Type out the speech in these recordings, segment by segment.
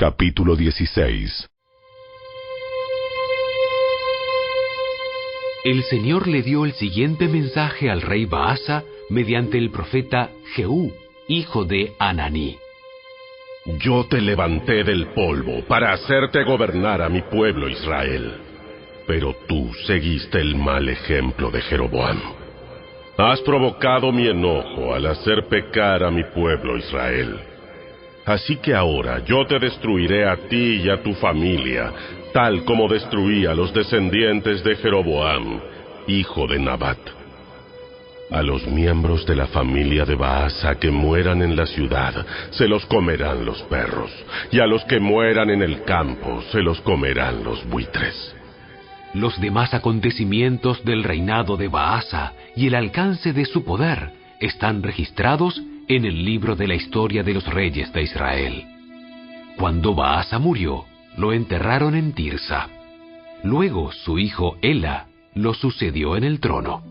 Capítulo 16. El Señor le dio el siguiente mensaje al rey Baasa mediante el profeta Jehú, hijo de Hananí. Yo te levanté del polvo para hacerte gobernar a mi pueblo Israel, pero tú seguiste el mal ejemplo de Jeroboam. Has provocado mi enojo al hacer pecar a mi pueblo Israel. Así que ahora yo te destruiré a ti y a tu familia, tal como destruí a los descendientes de Jeroboam, hijo de Nabat. A los miembros de la familia de Baasa que mueran en la ciudad, se los comerán los perros, y a los que mueran en el campo, se los comerán los buitres. Los demás acontecimientos del reinado de Baasa y el alcance de su poder están registrados en el libro de la historia de los reyes de Israel. Cuando Baasa murió, lo enterraron en Tirsa. Luego su hijo Ela lo sucedió en el trono.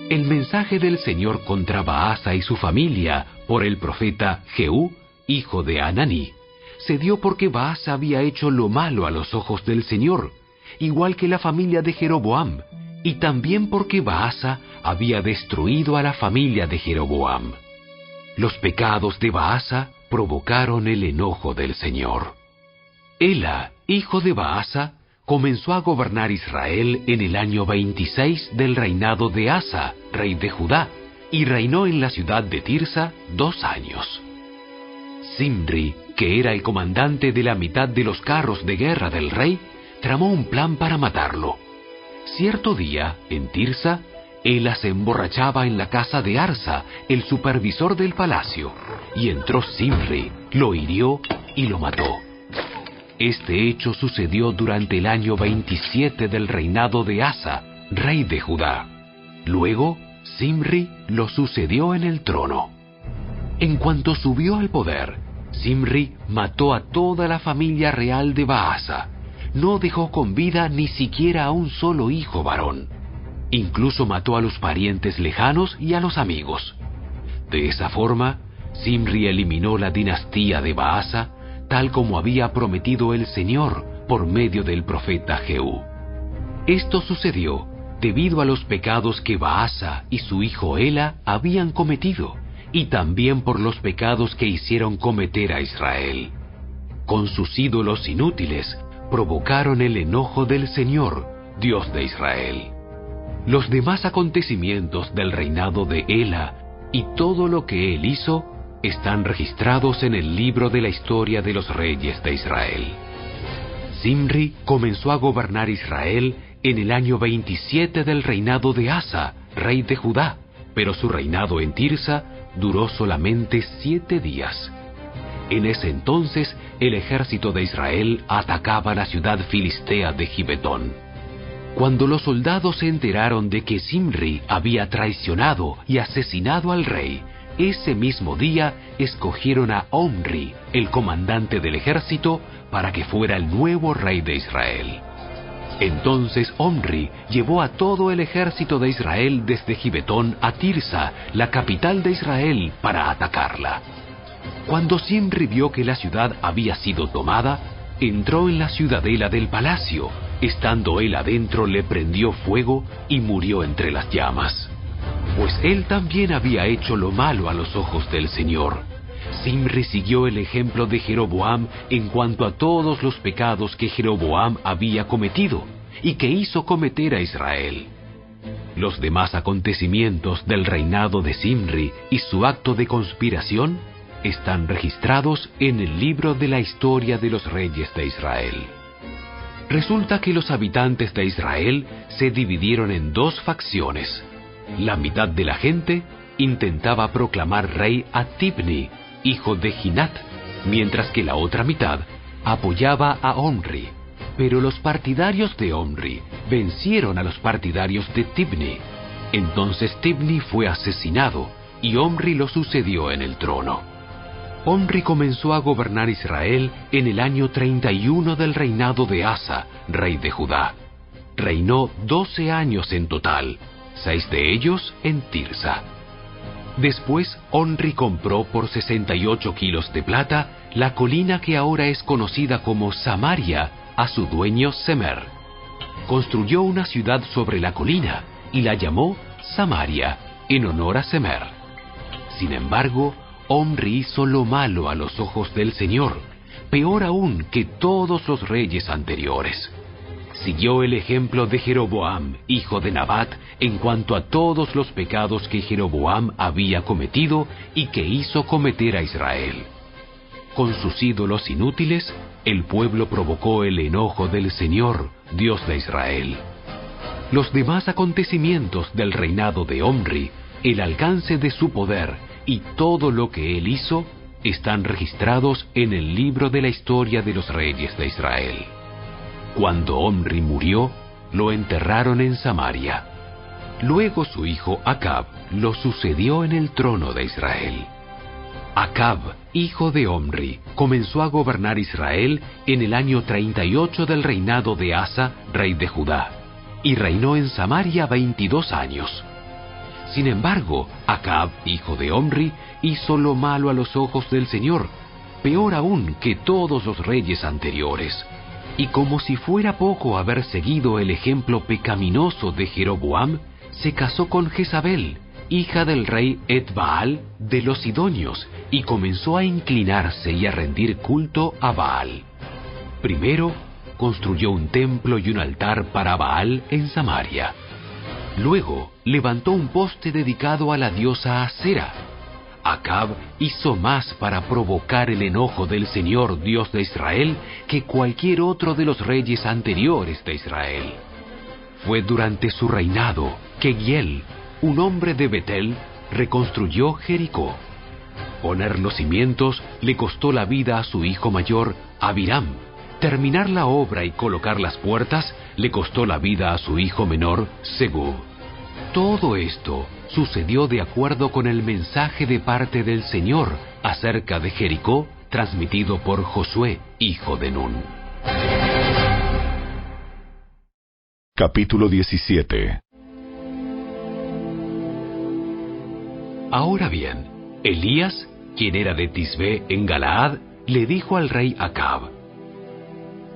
El mensaje del Señor contra Baasa y su familia por el profeta Jehú, hijo de Hananí, se dio porque Baasa había hecho lo malo a los ojos del Señor, igual que la familia de Jeroboam, y también porque Baasa había destruido a la familia de Jeroboam. Los pecados de Baasa provocaron el enojo del Señor. Ela, hijo de Baasa, comenzó a gobernar Israel en el año 26 del reinado de Asa, rey de Judá, y reinó en la ciudad de Tirsa 2 años. Zimri, que era el comandante de la mitad de los carros de guerra del rey, tramó un plan para matarlo. Cierto día, en Tirsa, Ela se emborrachaba en la casa de Arsa, el supervisor del palacio, y entró Zimri, lo hirió y lo mató. Este hecho sucedió durante el año 27 del reinado de Asa, rey de Judá. Luego, Zimri lo sucedió en el trono. En cuanto subió al poder, Zimri mató a toda la familia real de Baasa. No dejó con vida ni siquiera a un solo hijo varón. Incluso mató a los parientes lejanos y a los amigos. De esa forma, Zimri eliminó la dinastía de Baasa, tal como había prometido el Señor por medio del profeta Jehú. Esto sucedió debido a los pecados que Baasa y su hijo Ela habían cometido, y también por los pecados que hicieron cometer a Israel. Con sus ídolos inútiles, provocaron el enojo del Señor, Dios de Israel. Los demás acontecimientos del reinado de Ela y todo lo que él hizo están registrados en el libro de la historia de los reyes de Israel. Zimri comenzó a gobernar Israel en el año 27 del reinado de Asa, rey de Judá, pero su reinado en Tirsa duró solamente 7 días. En ese entonces, el ejército de Israel atacaba la ciudad filistea de Gibetón. Cuando los soldados se enteraron de que Zimri había traicionado y asesinado al rey, ese mismo día escogieron a Omri, el comandante del ejército, para que fuera el nuevo rey de Israel. Entonces Omri llevó a todo el ejército de Israel desde Gibetón a Tirsa, la capital de Israel, para atacarla. Cuando Zimri vio que la ciudad había sido tomada, entró en la ciudadela del palacio. Estando él adentro, le prendió fuego y murió entre las llamas. Pues él también había hecho lo malo a los ojos del Señor. Zimri siguió el ejemplo de Jeroboam en cuanto a todos los pecados que Jeroboam había cometido y que hizo cometer a Israel. Los demás acontecimientos del reinado de Zimri y su acto de conspiración están registrados en el libro de la historia de los reyes de Israel. Resulta que los habitantes de Israel se dividieron en 2 facciones. La mitad de la gente intentaba proclamar rey a Tibni, hijo de Ginat, mientras que la otra mitad apoyaba a Omri. Pero los partidarios de Omri vencieron a los partidarios de Tibni. Entonces Tibni fue asesinado y Omri lo sucedió en el trono. Omri comenzó a gobernar Israel en el año 31 del reinado de Asa, rey de Judá. Reinó 12 años en total, 6 de ellos en Tirsa. Después, Omri compró por 68 kilos de plata la colina que ahora es conocida como Samaria a su dueño Semer. Construyó una ciudad sobre la colina y la llamó Samaria, en honor a Semer. Sin embargo, Omri hizo lo malo a los ojos del Señor, peor aún que todos los reyes anteriores. Siguió el ejemplo de Jeroboam, hijo de Nabat, en cuanto a todos los pecados que Jeroboam había cometido y que hizo cometer a Israel. Con sus ídolos inútiles, el pueblo provocó el enojo del Señor, Dios de Israel. Los demás acontecimientos del reinado de Omri, el alcance de su poder y todo lo que él hizo, están registrados en el libro de la historia de los reyes de Israel. Cuando Omri murió, lo enterraron en Samaria. Luego su hijo Acab lo sucedió en el trono de Israel. Acab, hijo de Omri, comenzó a gobernar Israel en el año 38 del reinado de Asa, rey de Judá, y reinó en Samaria 22 años. Sin embargo, Acab, hijo de Omri, hizo lo malo a los ojos del Señor, peor aún que todos los reyes anteriores. Y como si fuera poco haber seguido el ejemplo pecaminoso de Jeroboam, se casó con Jezabel, hija del rey Etbaal de los Sidonios, y comenzó a inclinarse y a rendir culto a Baal. Primero, construyó un templo y un altar para Baal en Samaria. Luego, levantó un poste dedicado a la diosa Asera. Acab hizo más para provocar el enojo del Señor Dios de Israel que cualquier otro de los reyes anteriores de Israel. Fue durante su reinado que Giel, un hombre de Betel, reconstruyó Jericó. Poner los cimientos le costó la vida a su hijo mayor, Abiram. Terminar la obra y colocar las puertas le costó la vida a su hijo menor, Segub. Todo esto sucedió de acuerdo con el mensaje de parte del Señor acerca de Jericó, transmitido por Josué, hijo de Nun. Capítulo 17. Ahora bien, Elías, quien era de Tisbé en Galaad, le dijo al rey Acab: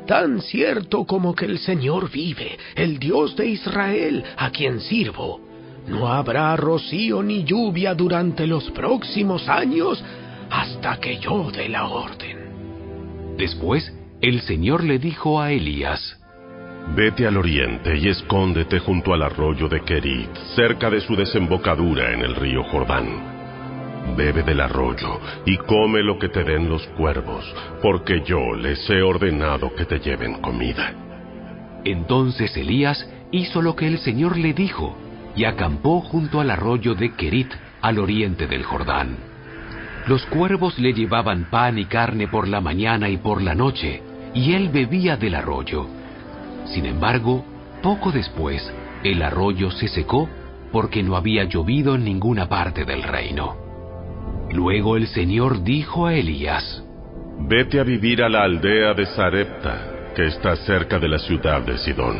Tan cierto como que el Señor vive, el Dios de Israel, a quien sirvo, no habrá rocío ni lluvia durante los próximos años hasta que yo dé la orden. Después, el Señor le dijo a Elías: Vete al oriente y escóndete junto al arroyo de Kerit, cerca de su desembocadura en el río Jordán. Bebe del arroyo y come lo que te den los cuervos, porque yo les he ordenado que te lleven comida. Entonces Elías hizo lo que el Señor le dijo, y acampó junto al arroyo de Kerit, al oriente del Jordán. Los cuervos le llevaban pan y carne por la mañana y por la noche, y él bebía del arroyo. Sin embargo, poco después, el arroyo se secó porque no había llovido en ninguna parte del reino. Luego el Señor dijo a Elías: Vete a vivir a la aldea de Sarepta, que está cerca de la ciudad de Sidón.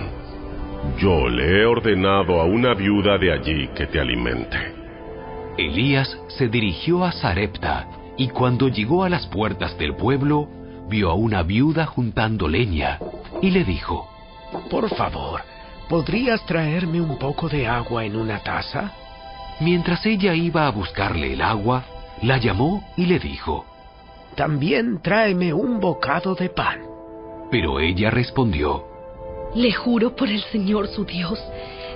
Yo le he ordenado a una viuda de allí que te alimente. Elías se dirigió a Sarepta, y cuando llegó a las puertas del pueblo, vio a una viuda juntando leña, y le dijo: Por favor, ¿podrías traerme un poco de agua en una taza? Mientras ella iba a buscarle el agua, la llamó y le dijo: También tráeme un bocado de pan. Pero ella respondió: Le juro por el Señor su Dios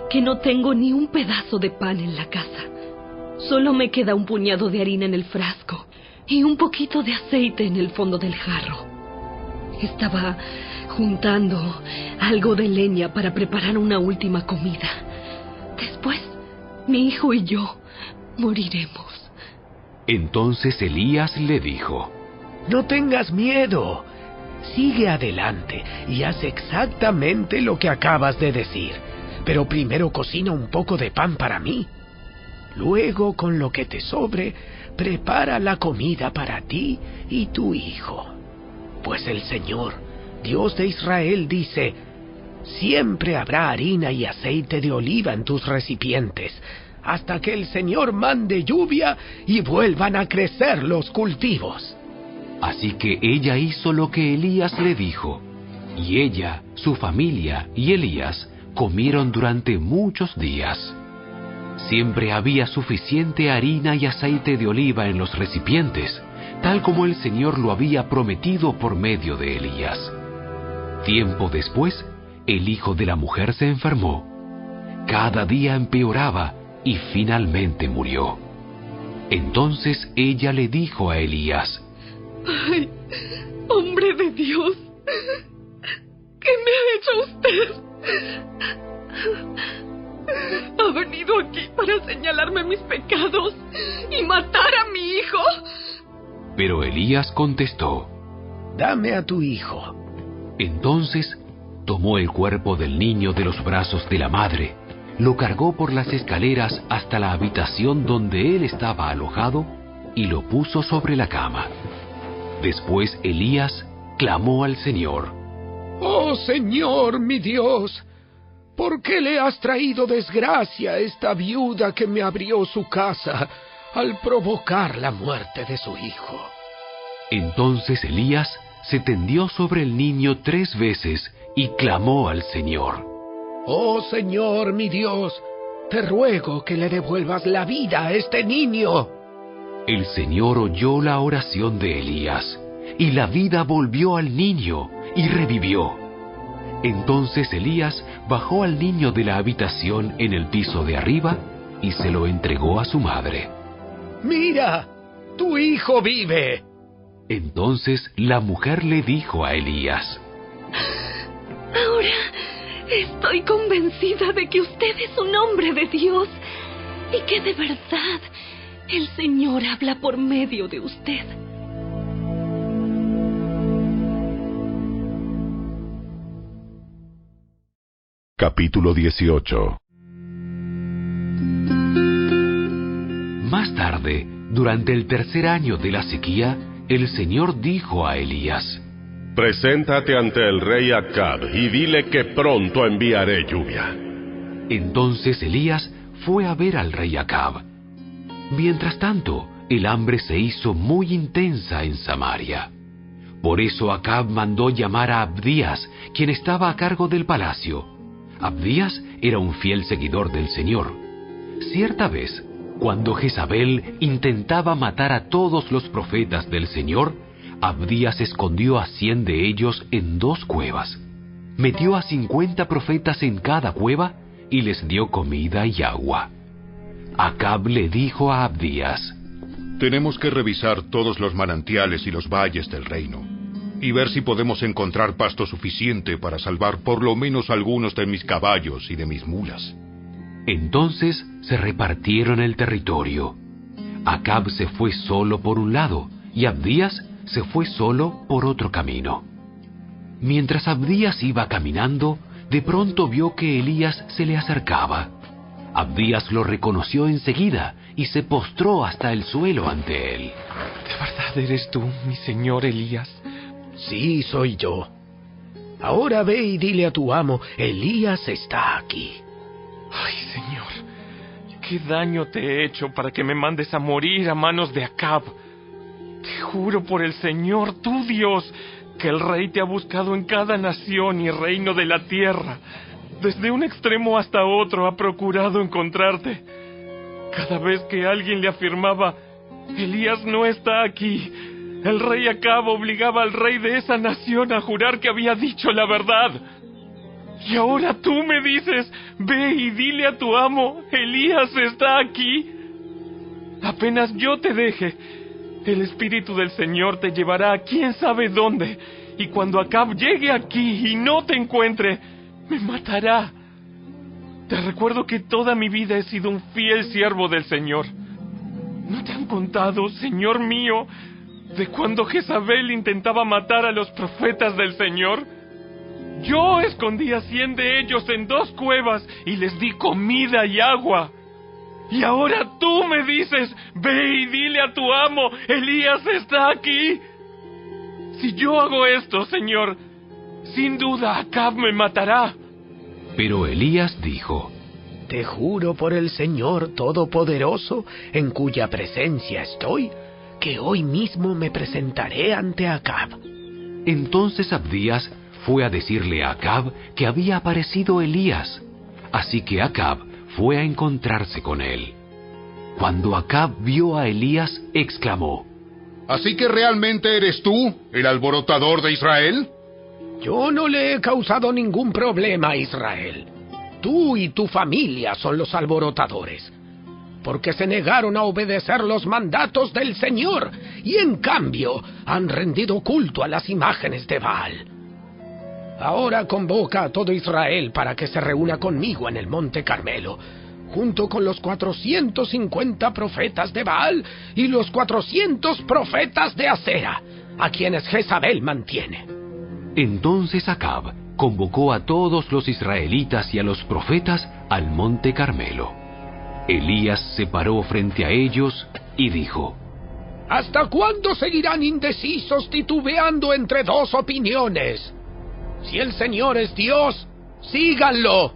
que no tengo ni un pedazo de pan en la casa. Solo me queda un puñado de harina en el frasco y un poquito de aceite en el fondo del jarro. Estaba juntando algo de leña para preparar una última comida. Después, mi hijo y yo moriremos. Entonces Elías le dijo: No tengas miedo. Sigue adelante y haz exactamente lo que acabas de decir. Pero primero cocina un poco de pan para mí. Luego, con lo que te sobre, prepara la comida para ti y tu hijo. Pues el Señor, Dios de Israel, dice: Siempre habrá harina y aceite de oliva en tus recipientes, hasta que el Señor mande lluvia y vuelvan a crecer los cultivos. Así que ella hizo lo que Elías le dijo, y ella, su familia y Elías comieron durante muchos días. Siempre había suficiente harina y aceite de oliva en los recipientes, tal como el Señor lo había prometido por medio de Elías. Tiempo después, el hijo de la mujer se enfermó. Cada día empeoraba y finalmente murió. Entonces ella le dijo a Elías: ¡Ay, hombre de Dios! ¿Qué me ha hecho usted? ¿Ha venido aquí para señalarme mis pecados y matar a mi hijo? Pero Elías contestó: Dame a tu hijo. Entonces tomó el cuerpo del niño de los brazos de la madre, lo cargó por las escaleras hasta la habitación donde él estaba alojado y lo puso sobre la cama. Después Elías clamó al Señor: Oh Señor, mi Dios, ¿por qué le has traído desgracia a esta viuda que me abrió su casa al provocar la muerte de su hijo? Entonces Elías se tendió sobre el niño 3 veces y clamó al Señor: Oh Señor, mi Dios, te ruego que le devuelvas la vida a este niño. El Señor oyó la oración de Elías, y la vida volvió al niño y revivió. Entonces Elías bajó al niño de la habitación en el piso de arriba y se lo entregó a su madre. Mira, tu hijo vive. Entonces la mujer le dijo a Elías: Ahora estoy convencida de que usted es un hombre de Dios y que de verdad el Señor habla por medio de usted. Capítulo 18. Más tarde, durante el 3er año de la sequía, el Señor dijo a Elías: Preséntate ante el rey Acab y dile que pronto enviaré lluvia. Entonces Elías fue a ver al rey Acab. Mientras tanto, el hambre se hizo muy intensa en Samaria. Por eso Acab mandó llamar a Abdías, quien estaba a cargo del palacio. Abdías era un fiel seguidor del Señor. Cierta vez, cuando Jezabel intentaba matar a todos los profetas del Señor, Abdías escondió a 100 de ellos en 2 cuevas. Metió a 50 profetas en cada cueva y les dio comida y agua. Acab le dijo a Abdías: Tenemos que revisar todos los manantiales y los valles del reino, y ver si podemos encontrar pasto suficiente para salvar por lo menos algunos de mis caballos y de mis mulas. Entonces se repartieron el territorio. Acab se fue solo por un lado, y Abdías se fue solo por otro camino. Mientras Abdías iba caminando, de pronto vio que Elías se le acercaba. Abdías lo reconoció enseguida y se postró hasta el suelo ante él. ¿De verdad eres tú, mi señor Elías? Sí, soy yo. Ahora ve y dile a tu amo, Elías está aquí. Ay, Señor, ¿qué daño te he hecho para que me mandes a morir a manos de Acab? Te juro por el Señor, tu Dios, que el rey te ha buscado en cada nación y reino de la tierra. Desde un extremo hasta otro ha procurado encontrarte. Cada vez que alguien le afirmaba, Elías no está aquí, el rey Acab obligaba al rey de esa nación a jurar que había dicho la verdad. Y ahora tú me dices, ve y dile a tu amo, Elías está aquí. Apenas yo te deje, el Espíritu del Señor te llevará a quién sabe dónde, y cuando Acab llegue aquí y no te encuentre, me matará. Te recuerdo que toda mi vida he sido un fiel siervo del Señor. ¿No te han contado, Señor mío, de cuando Jezabel intentaba matar a los profetas del Señor? Yo escondí a 100 de ellos en 2 cuevas y les di comida y agua. Y ahora tú me dices, ve y dile a tu amo, Elías está aquí. Si yo hago esto, Señor, sin duda Acab me matará. Pero Elías dijo: Te juro por el Señor Todopoderoso, en cuya presencia estoy, que hoy mismo me presentaré ante Acab. Entonces Abdías fue a decirle a Acab que había aparecido Elías. Así que Acab fue a encontrarse con él. Cuando Acab vio a Elías, exclamó: ¿Así que realmente eres tú, el alborotador de Israel? Yo no le he causado ningún problema a Israel. Tú y tu familia son los alborotadores, porque se negaron a obedecer los mandatos del Señor y en cambio han rendido culto a las imágenes de Baal. Ahora convoca a todo Israel para que se reúna conmigo en el Monte Carmelo, junto con los 450 profetas de Baal y los 400 profetas de Asera, a quienes Jezabel mantiene. Entonces Acab convocó a todos los israelitas y a los profetas al Monte Carmelo. Elías se paró frente a ellos y dijo: ¿Hasta cuándo seguirán indecisos titubeando entre dos opiniones? Si el Señor es Dios, síganlo.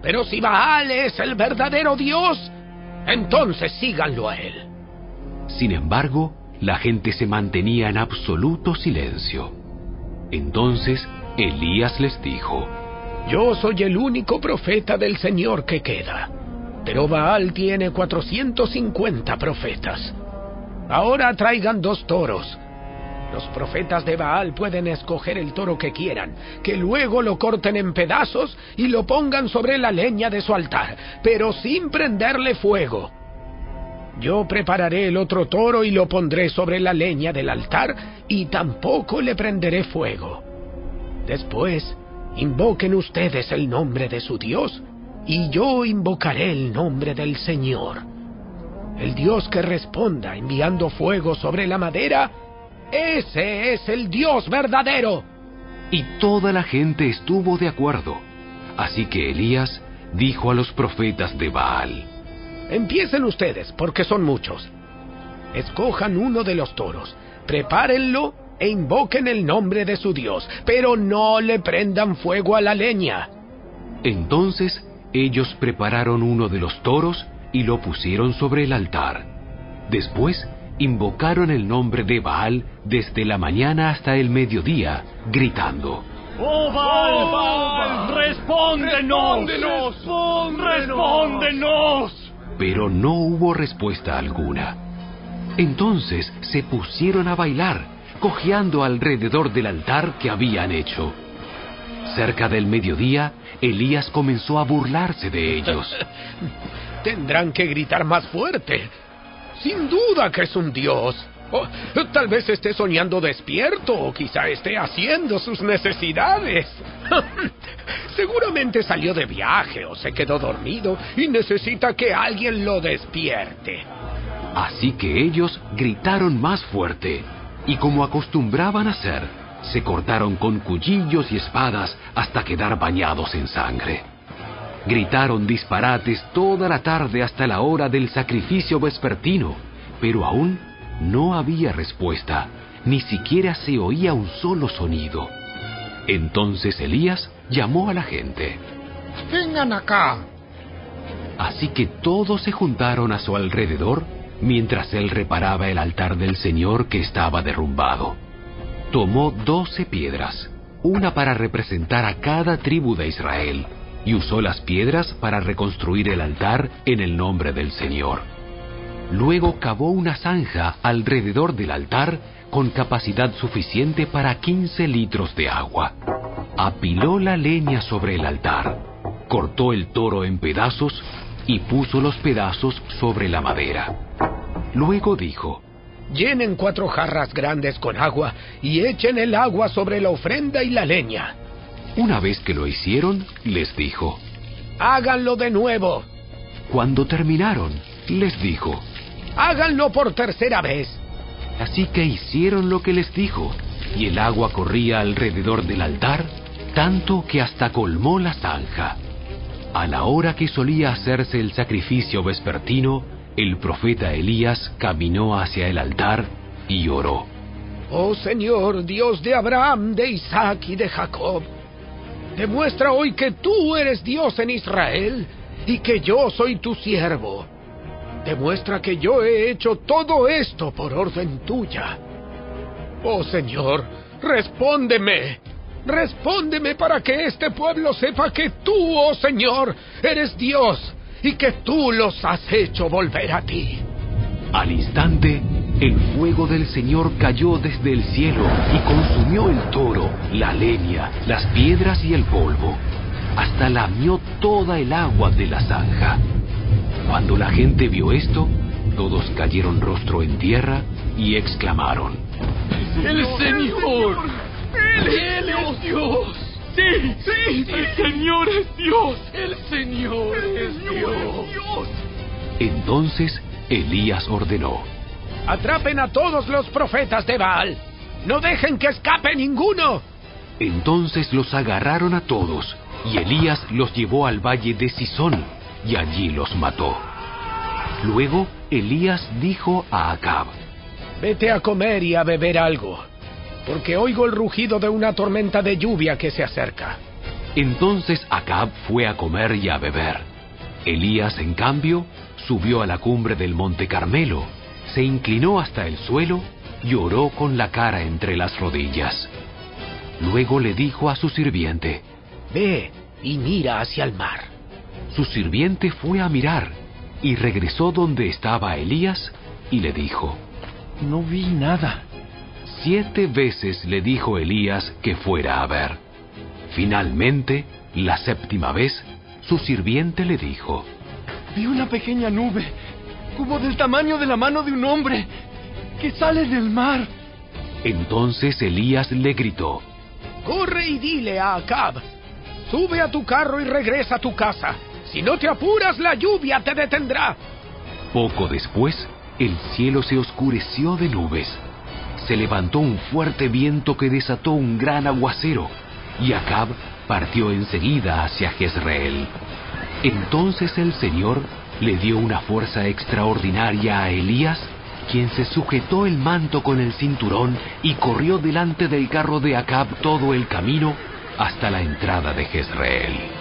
Pero si Baal es el verdadero Dios, entonces síganlo a él. Sin embargo, la gente se mantenía en absoluto silencio. Entonces Elías les dijo: Yo soy el único profeta del Señor que queda, pero Baal tiene 450 profetas. Ahora traigan 2 toros. Los profetas de Baal pueden escoger el toro que quieran, que luego lo corten en pedazos y lo pongan sobre la leña de su altar, pero sin prenderle fuego. Yo prepararé el otro toro y lo pondré sobre la leña del altar y tampoco le prenderé fuego. Después, invoquen ustedes el nombre de su Dios y yo invocaré el nombre del Señor. El Dios que responda enviando fuego sobre la madera, ese es el Dios verdadero. Y toda la gente estuvo de acuerdo. Así que Elías dijo a los profetas de Baal: Empiecen ustedes, porque son muchos. Escojan uno de los toros, prepárenlo e invoquen el nombre de su Dios, pero no le prendan fuego a la leña. Entonces ellos prepararon uno de los toros y lo pusieron sobre el altar. Después invocaron el nombre de Baal desde la mañana hasta el mediodía, gritando: ¡Oh Baal! ¡Respóndenos! ¡Respóndenos! Pero no hubo respuesta alguna. Entonces se pusieron a bailar, cojeando alrededor del altar que habían hecho. Cerca del mediodía, Elías comenzó a burlarse de ellos. Tendrán que gritar más fuerte. Sin duda que es un dios. Tal vez esté soñando despierto o quizá esté haciendo sus necesidades. Seguramente salió de viaje o se quedó dormido y necesita que alguien lo despierte. Así que ellos gritaron más fuerte y, como acostumbraban hacer, se cortaron con cuchillos y espadas hasta quedar bañados en sangre. Gritaron disparates toda la tarde hasta la hora del sacrificio vespertino, pero aún no había respuesta, ni siquiera se oía un solo sonido. Entonces Elías llamó a la gente. ¡Vengan acá! Así que todos se juntaron a su alrededor mientras él reparaba el altar del Señor que estaba derrumbado. Tomó 12 piedras, una para representar a cada tribu de Israel, y usó las piedras para reconstruir el altar en el nombre del Señor. Luego cavó una zanja alrededor del altar con capacidad suficiente para 15 litros de agua. Apiló la leña sobre el altar, cortó el toro en pedazos y puso los pedazos sobre la madera. Luego dijo: Llenen 4 jarras grandes con agua y echen el agua sobre la ofrenda y la leña. Una vez que lo hicieron, les dijo: Háganlo de nuevo. Cuando terminaron, les dijo: Háganlo por tercera vez. Así que hicieron lo que les dijo, y el agua corría alrededor del altar, tanto que hasta colmó la zanja. A la hora que solía hacerse el sacrificio vespertino, el profeta Elías caminó hacia el altar y oró: Oh Señor, Dios de Abraham, de Isaac y de Jacob, demuestra hoy que tú eres Dios en Israel y que yo soy tu siervo. demuestra que yo he hecho todo esto por orden tuya. Oh Señor, respóndeme. Respóndeme para que este pueblo sepa que tú, oh Señor, eres Dios y que tú los has hecho volver a ti. Al instante, el fuego del Señor cayó desde el cielo y consumió el toro, la leña, las piedras y el polvo, hasta lamió toda el agua de la zanja. Cuando la gente vio esto, todos cayeron rostro en tierra y exclamaron: ¡El Señor! ¡Él es Dios! ¡Sí! ¡El Señor es Dios! ¡El Señor es Dios! Entonces Elías ordenó: ¡Atrapen a todos los profetas de Baal! ¡No dejen que escape ninguno! Entonces los agarraron a todos, y Elías los llevó al valle de Sisón, y allí los mató. Luego Elías dijo a Acab: Vete a comer y a beber algo, porque oigo el rugido de una tormenta de lluvia que se acerca. Entonces Acab fue a comer y a beber. Elías, en cambio, subió a la cumbre del monte Carmelo, se inclinó hasta el suelo y oró con la cara entre las rodillas. Luego le dijo a su sirviente: Ve y mira hacia el mar. Su sirviente fue a mirar y regresó donde estaba Elías y le dijo: No vi nada. 7 veces le dijo Elías que fuera a ver. Finalmente, la 7ª vez, su sirviente le dijo: Vi una pequeña nube, como del tamaño de la mano de un hombre, que sale del mar. Entonces Elías le gritó: Corre y dile a Acab: Sube a tu carro y regresa a tu casa. Si no te apuras, la lluvia te detendrá. Poco después, el cielo se oscureció de nubes. Se levantó un fuerte viento que desató un gran aguacero, y Acab partió enseguida hacia Jezreel. Entonces el Señor le dio una fuerza extraordinaria a Elías, quien se sujetó el manto con el cinturón y corrió delante del carro de Acab todo el camino hasta la entrada de Jezreel.